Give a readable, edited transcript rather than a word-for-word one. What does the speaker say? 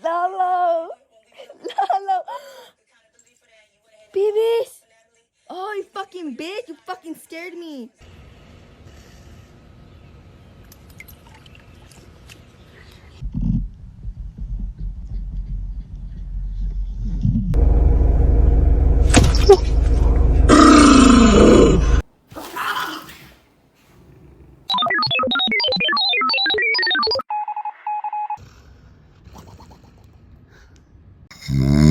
Lolo! Lolo! Babies! Oh, you fucking bitch! You fucking scared me! Mm-hmm.